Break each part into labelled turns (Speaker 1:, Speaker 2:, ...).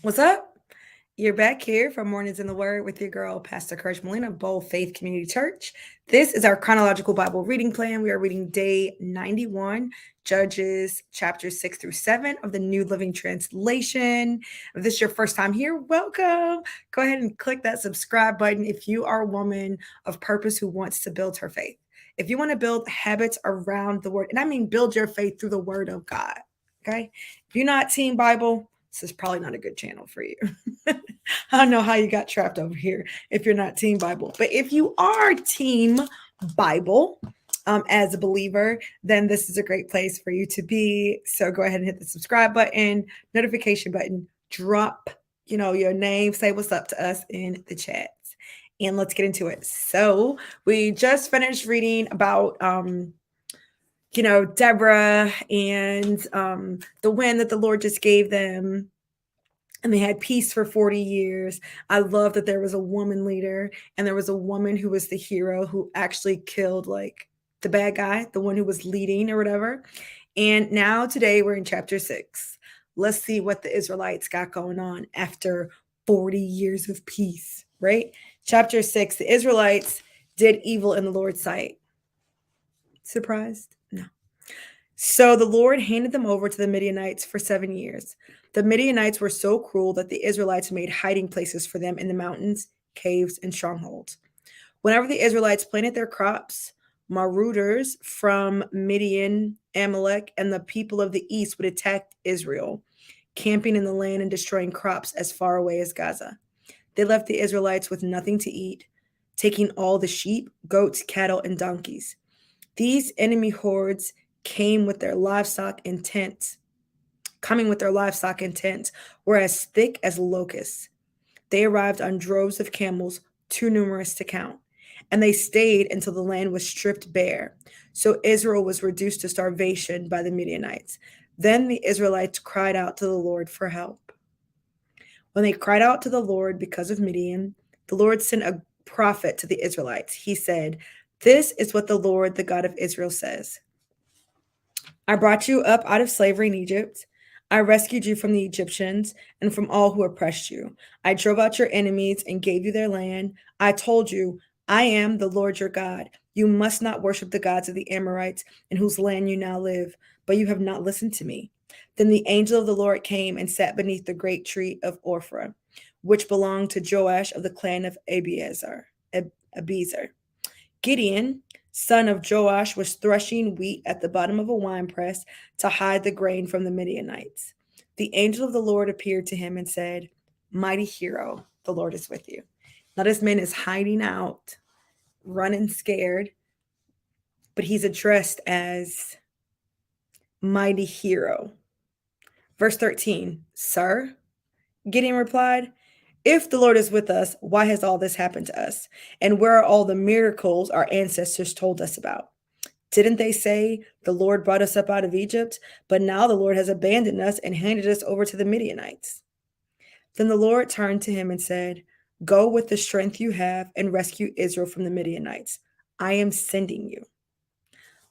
Speaker 1: What's up? You're back here for Mornings in the Word with your girl, Pastor Courage Molina of Bold Faith Community Church. This is our chronological Bible reading plan. We are reading day 91, Judges chapters 6 through 7 of the New Living Translation. If this is your first time here, welcome. Go ahead and click that subscribe button if you are a woman of purpose who wants to build her faith. If you want to build habits around the Word, and I mean build your faith through the Word of God, okay? If you're not Team Bible, this is probably not a good channel for you. I don't know how you got trapped over here if you're not Team Bible. But if you are Team Bible as a believer, then this is a great place for you to be. So go ahead and hit the subscribe button, notification button, drop, your name, say what's up to us in the chat. And let's get into it. So we just finished reading about Deborah and the win that the Lord just gave them. And they had peace for 40 years. I love that there was a woman leader and there was a woman who was the hero who actually killed like the bad guy, the one who was leading or whatever. And now today we're in chapter 6. Let's see what the Israelites got going on after 40 years of peace, right? Chapter 6, the Israelites did evil in the Lord's sight. Surprised? No. So the Lord handed them over to the Midianites for 7 years. The Midianites were so cruel that the Israelites made hiding places for them in the mountains, caves, and strongholds. Whenever the Israelites planted their crops, marauders from Midian, Amalek, and the people of the east would attack Israel, camping in the land and destroying crops as far away as Gaza. They left the Israelites with nothing to eat, taking all the sheep, goats, cattle, and donkeys. These enemy hordes coming with their livestock in tents, were as thick as locusts. They arrived on droves of camels, too numerous to count, and they stayed until the land was stripped bare. So Israel was reduced to starvation by the Midianites. Then the Israelites cried out to the Lord for help. When they cried out to the Lord because of Midian, the Lord sent a prophet to the Israelites. He said, "This is what the Lord, the God of Israel, says. I brought you up out of slavery in Egypt. I rescued you from the Egyptians and from all who oppressed you. I drove out your enemies and gave you their land. I told you, I am the Lord your God. You must not worship the gods of the Amorites in whose land you now live, but you have not listened to me." Then the angel of the Lord came and sat beneath the great tree of Ophrah, which belonged to Joash of the clan of Abiezer. Gideon, son of Joash, was threshing wheat at the bottom of a winepress to hide the grain from the Midianites. The angel of the Lord appeared to him and said, "Mighty hero, the Lord is with you." Now this man is hiding out, running scared, but he's addressed as mighty hero. Verse 13, "Sir," Gideon replied, "if the Lord is with us, why has all this happened to us? And where are all the miracles our ancestors told us about? Didn't they say the Lord brought us up out of Egypt? But now the Lord has abandoned us and handed us over to the Midianites." Then the Lord turned to him and said, "Go with the strength you have and rescue Israel from the Midianites. I am sending you."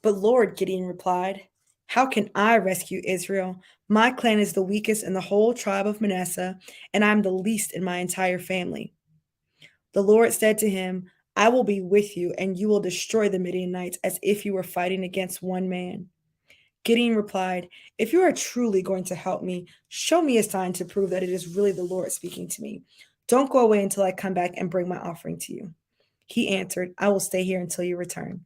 Speaker 1: "But Lord," Gideon replied, "how can I rescue Israel? My clan is the weakest in the whole tribe of Manasseh, and I'm the least in my entire family." The Lord said to him, "I will be with you, and you will destroy the Midianites as if you were fighting against one man." Gideon replied, "If you are truly going to help me, show me a sign to prove that it is really the Lord speaking to me. Don't go away until I come back and bring my offering to you." He answered, "I will stay here until you return."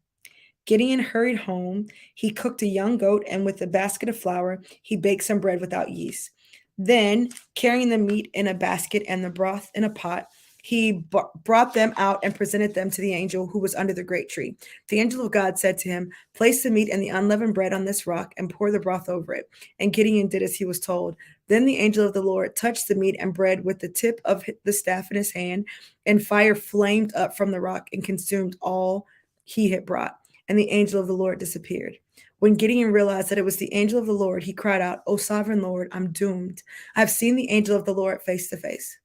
Speaker 1: Gideon hurried home. He cooked a young goat, and with a basket of flour, he baked some bread without yeast. Then, carrying the meat in a basket and the broth in a pot, he brought them out and presented them to the angel who was under the great tree. The angel of God said to him, "Place the meat and the unleavened bread on this rock and pour the broth over it." And Gideon did as he was told. Then the angel of the Lord touched the meat and bread with the tip of the staff in his hand, and fire flamed up from the rock and consumed all he had brought. And the angel of the Lord disappeared. When Gideon realized that it was the angel of the Lord, he cried out, "O sovereign Lord, I'm doomed. I have seen the angel of the Lord face to face."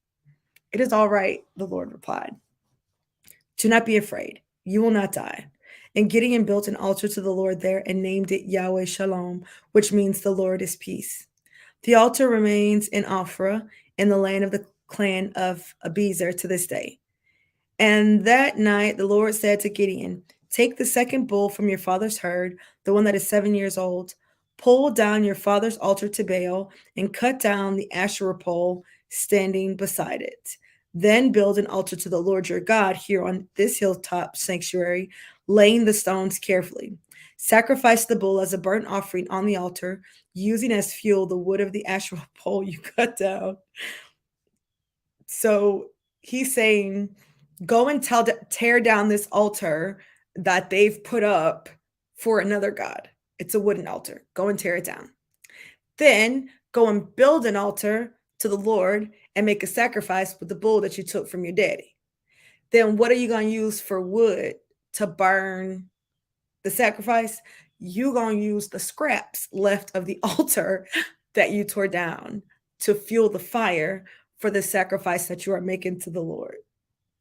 Speaker 1: "It is all right," the Lord replied. "Do not be afraid. You will not die." And Gideon built an altar to the Lord there and named it Yahweh Shalom, which means the Lord is peace. The altar remains in Ophrah in the land of the clan of Abiezer to this day. And that night the Lord said to Gideon, take the second bull from your father's herd, the one that is 7 years old, pull down your father's altar to Baal, and cut down the Asherah pole standing beside it. Then build an altar to the Lord your God here on this hilltop sanctuary, laying the stones carefully. Sacrifice the bull as a burnt offering on the altar, using as fuel the wood of the Asherah pole you cut down. So he's saying, go and tear down this altar that they've put up for another god. It's a wooden altar. Go and tear it down. Then go and build an altar to the Lord and make a sacrifice with the bull that you took from your daddy. Then what are you going to use for wood to burn the sacrifice? You're going to use the scraps left of the altar that you tore down to fuel the fire for the sacrifice that you are making to the Lord.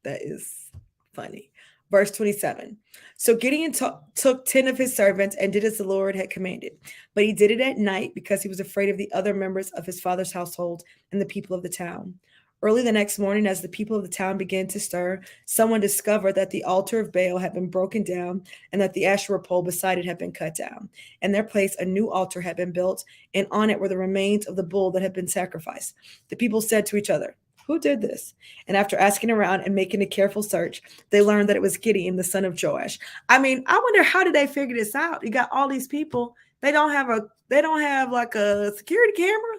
Speaker 1: That is funny. Verse 27. So Gideon took 10 of his servants and did as the Lord had commanded. But he did it at night because he was afraid of the other members of his father's household and the people of the town. Early the next morning, as the people of the town began to stir, someone discovered that the altar of Baal had been broken down and that the Asherah pole beside it had been cut down. In their place, a new altar had been built, and on it were the remains of the bull that had been sacrificed. The people said to each other, who did this? And after asking around and making a careful search, they learned that it was Gideon, the son of Joash. I mean, I wonder, how did they figure this out? You got all these people. They don't have like a security camera.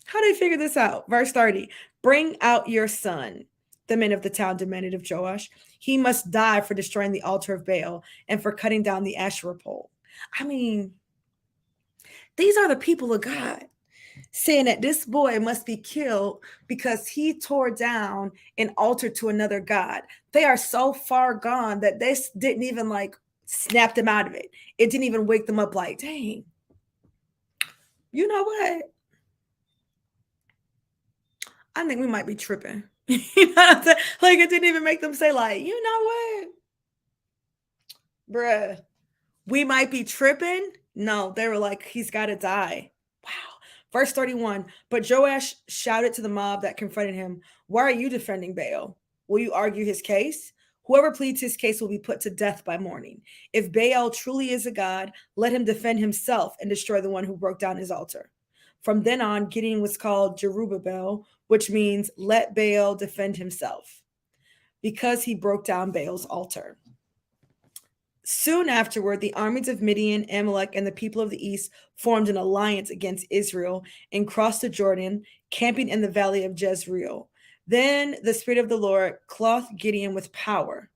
Speaker 1: How do they figure this out? Verse 30. Bring out your son, the men of the town demanded of Joash. He must die for destroying the altar of Baal and for cutting down the Asherah pole. I mean, these are the people of God saying that this boy must be killed because he tore down an altar to another god. They are so far gone that this didn't even like snap them out of it. It didn't even wake them up like, dang, you know what? I think we might be tripping. You know what I'm saying? Like, it didn't even make them say, like, you know what? Bruh, we might be tripping. No, they were like, he's got to die. Wow. Verse 31. But Joash shouted to the mob that confronted him, why are you defending Baal? Will you argue his case? Whoever pleads his case will be put to death by morning. If Baal truly is a god, let him defend himself and destroy the one who broke down his altar. From then on, Gideon was called Jerubbaal, which means let Baal defend himself, because he broke down Baal's altar. Soon afterward, the armies of Midian, Amalek, and the people of the east formed an alliance against Israel and crossed the Jordan, camping in the valley of Jezreel. Then the Spirit of the Lord clothed Gideon with power.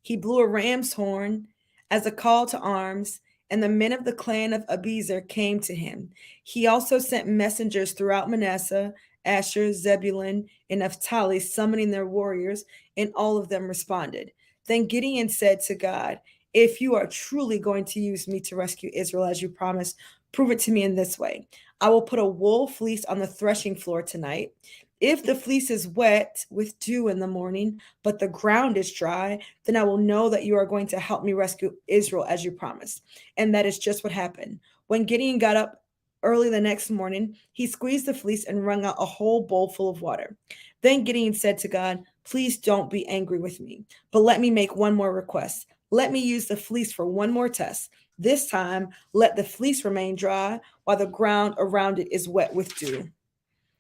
Speaker 1: He blew a ram's horn as a call to arms, and the men of the clan of Abiezer came to him. He also sent messengers throughout Manasseh, Asher, Zebulun, and Naphtali, summoning their warriors, and all of them responded. Then Gideon said to God, if you are truly going to use me to rescue Israel as you promised, prove it to me in this way. I will put a wool fleece on the threshing floor tonight. If the fleece is wet with dew in the morning, but the ground is dry, then I will know that you are going to help me rescue Israel as you promised. And that is just what happened. When Gideon got up early the next morning, he squeezed the fleece and wrung out a whole bowl full of water. Then Gideon said to God, please don't be angry with me, but let me make one more request. Let me use the fleece for one more test. This time, let the fleece remain dry while the ground around it is wet with dew.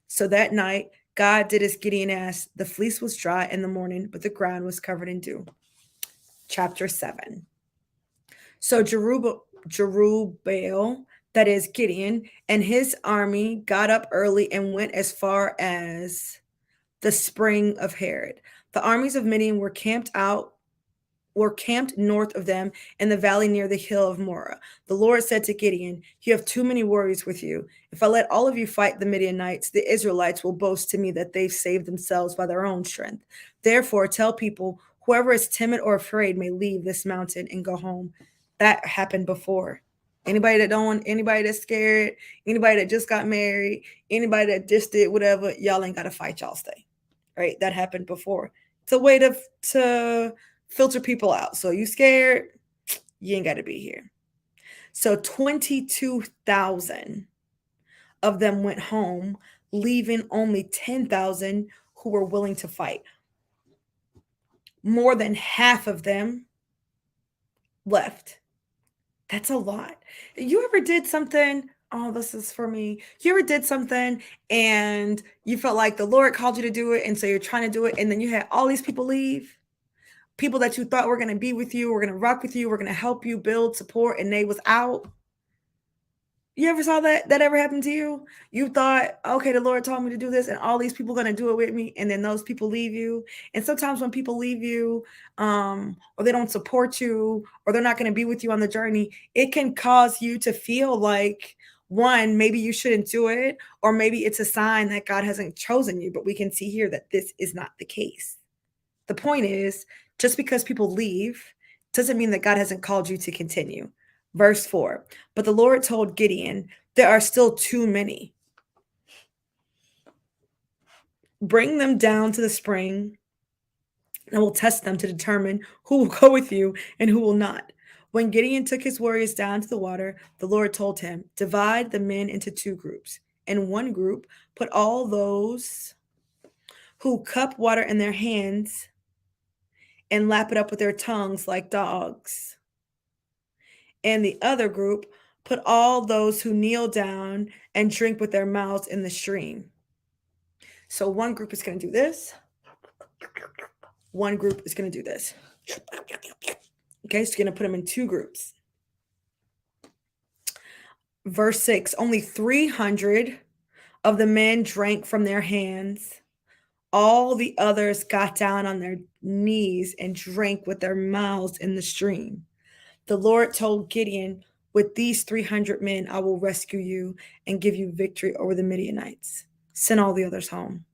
Speaker 1: So that night, God did as Gideon asked. The fleece was dry in the morning, but the ground was covered in dew. Chapter 7. So Jerubbaal, that is Gideon, and his army got up early and went as far as the spring of Herod. The armies of Midian were camped north of them in the valley near the hill of Morah. The Lord said to Gideon, you have too many warriors with you. If I let all of you fight the Midianites, the Israelites will boast to me that they've saved themselves by their own strength. Therefore, tell people, whoever is timid or afraid may leave this mountain and go home. That happened before. Anybody that's scared, anybody that just got married, anybody that just did whatever, y'all ain't got to fight, y'all stay. Right? That happened before. It's a way to filter people out. So you scared, you ain't got to be here. So 22,000 of them went home, leaving only 10,000 who were willing to fight. More than half of them left. That's a lot. You ever did something? Oh, this is for me. You ever did something and you felt like the Lord called you to do it, and so you're trying to do it, and then you had all these people leave? People that you thought were going to be with you, were going to rock with you, were going to help you build, support, and they was out. You ever saw that ever happen to you? You thought, okay, the Lord told me to do this, and all these people going to do it with me, and then those people leave you. And sometimes when people leave you, or they don't support you, or they're not going to be with you on the journey, it can cause you to feel like, one, maybe you shouldn't do it, or maybe it's a sign that God hasn't chosen you. But we can see here that this is not the case. The point is, just because people leave doesn't mean that God hasn't called you to continue. Verse 4, but the Lord told Gideon, there are still too many. Bring them down to the spring, and we'll test them to determine who will go with you and who will not. When Gideon took his warriors down to the water, the Lord told him, divide the men into two groups. In one group, put all those who cup water in their hands and lap it up with their tongues like dogs. And the other group, put all those who kneel down and drink with their mouths in the stream. So one group is going to do this. One group is going to do this. Okay, so you're going to put them in two groups. Verse 6, only 300 of the men drank from their hands. All the others got down on their knees and drank with their mouths in the stream. The Lord told Gideon, with these 300 men, I will rescue you and give you victory over the Midianites. Send all the others home.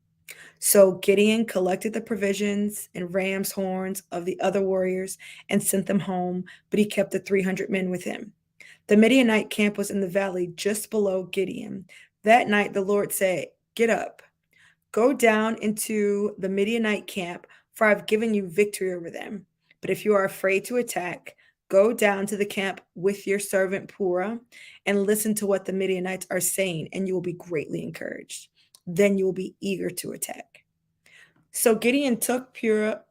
Speaker 1: So Gideon collected the provisions and ram's horns of the other warriors and sent them home, but he kept the 300 men with him. The Midianite camp was in the valley just below Gideon. That night the Lord said, get up, go down into the Midianite camp, for I've given you victory over them. But if you are afraid to attack, go down to the camp with your servant Purah and listen to what the Midianites are saying, and you will be greatly encouraged. Then you will be eager to attack. So Gideon took Purah,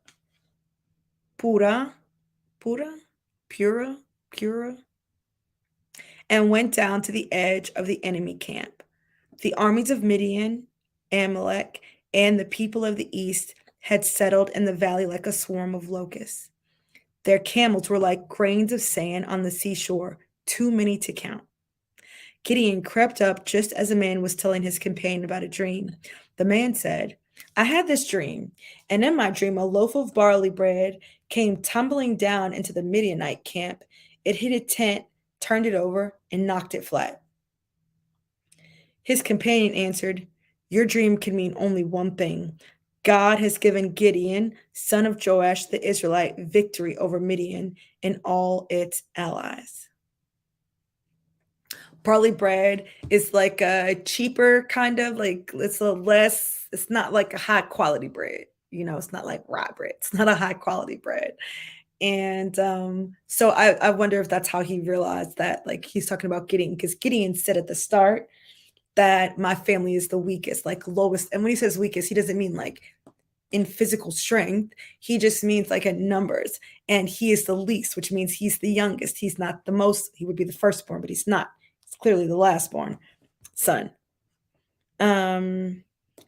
Speaker 1: and went down to the edge of the enemy camp. The armies of Midian, Amalek, and the people of the east had settled in the valley like a swarm of locusts. Their camels were like grains of sand on the seashore, too many to count. Gideon crept up just as a man was telling his companion about a dream. The man said, I had this dream, and in my dream a loaf of barley bread came tumbling down into the Midianite camp. It hit a tent, turned it over, and knocked it flat. His companion answered, your dream can mean only one thing. God has given Gideon, son of Joash the Israelite, victory over Midian and all its allies. Barley bread is like a cheaper kind of, like it's not like a high quality bread. It's not like rye bread. It's not a high quality bread. And so I wonder if that's how he realized that, like he's talking about Gideon, because Gideon said at the start that my family is the weakest, like lowest. And when he says weakest, he doesn't mean like in physical strength. He just means like in numbers. And he is the least, which means he's the youngest. He's not the most. He would be the firstborn, but he's not. He's clearly the lastborn son.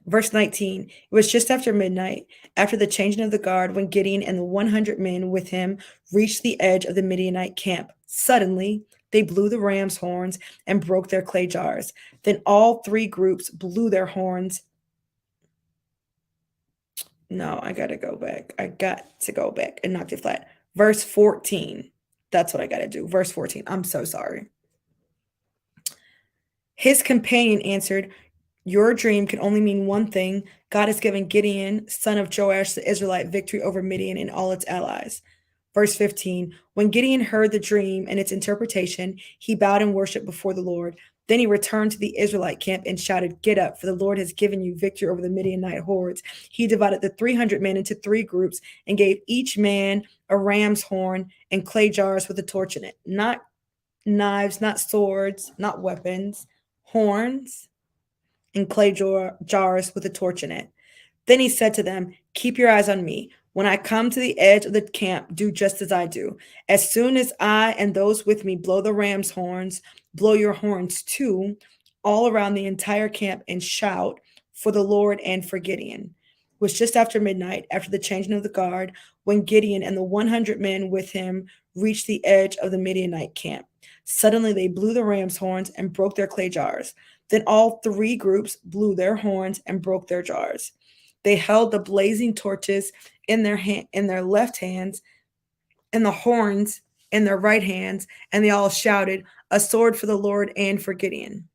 Speaker 1: Verse 19, it was just after midnight, after the changing of the guard, when Gideon and the 100 men with him reached the edge of the Midianite camp. Suddenly, they blew the ram's horns and broke their clay jars. Then all three groups blew their horns. No, I got to go back. And knocked it flat. Verse 14. That's what I got to do. Verse 14. I'm so sorry. His companion answered, your dream can only mean one thing. God has given Gideon, son of Joash the Israelite, victory over Midian and all its allies. Verse 15, when Gideon heard the dream and its interpretation, he bowed and worshiped before the Lord. Then he returned to the Israelite camp and shouted, get up, for the Lord has given you victory over the Midianite hordes. He divided the 300 men into three groups and gave each man a ram's horn and clay jars with a torch in it. Not knives, not swords, not weapons, horns. in clay jars with a torch in it. Then he said to them, "Keep your eyes on me. When I come to the edge of the camp, do just as I do. As soon as I and those with me blow the ram's horns, blow your horns too, all around the entire camp, and shout for the Lord and for Gideon." It was just after midnight, after the changing of the guard, when Gideon and the 100 men with him reached the edge of the Midianite camp. Suddenly they blew the ram's horns and broke their clay jars. Then all three groups blew their horns and broke their jars. They held the blazing torches in their left hands and the horns in their right hands, and they all shouted, "A sword for the Lord and for Gideon."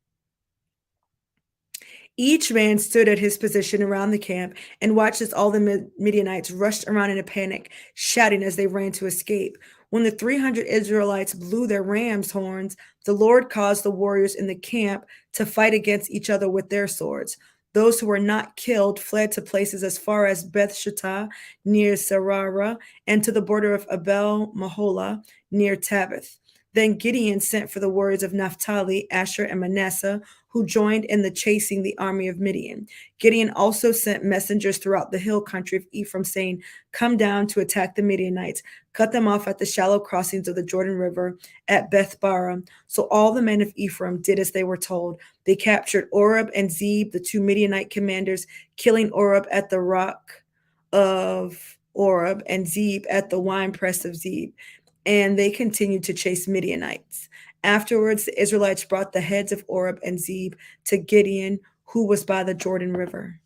Speaker 1: Each man stood at his position around the camp and watched as all the Midianites rushed around in a panic, shouting as they ran to escape. When the 300 Israelites blew their ram's horns, the Lord caused the warriors in the camp to fight against each other with their swords. Those who were not killed fled to places as far as Beth Shittah near Serara and to the border of Abel Mahola near Tabith. Then Gideon sent for the warriors of Naphtali, Asher, and Manasseh, who joined in the chasing the army of Midian. Gideon also sent messengers throughout the hill country of Ephraim, saying, "Come down to attack the Midianites, cut them off at the shallow crossings of the Jordan River at Beth-bara." So all the men of Ephraim did as they were told. They captured Oreb and Zeb, the two Midianite commanders, killing Oreb at the rock of Oreb and Zeb at the winepress of Zeb. And they continued to chase Midianites. Afterwards, the Israelites brought the heads of Oreb and Zeb to Gideon, who was by the Jordan River.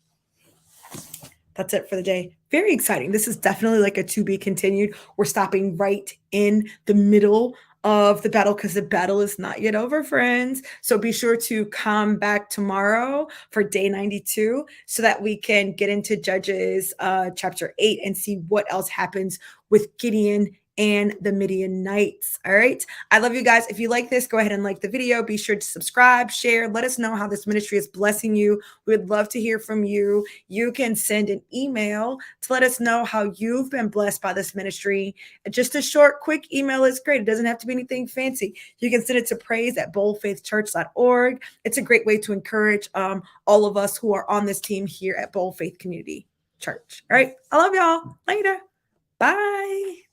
Speaker 1: That's it for the day. Very exciting. This is definitely like a to be continued. We're stopping right in the middle of the battle because the battle is not yet over, friends. So be sure to come back tomorrow for day 92 so that we can get into Judges chapter 8 and see what else happens with Gideon and the Midianites. All right. I love you guys. If you like this, go ahead and like the video. Be sure to subscribe, share. Let us know how this ministry is blessing you. We would love to hear from you. You can send an email to let us know how you've been blessed by this ministry. Just a short, quick email is great. It doesn't have to be anything fancy. You can send it to praise@boldfaithchurch.org. It's a great way to encourage all of us who are on this team here at Bold Faith Community Church. All right. I love y'all. Later. Bye.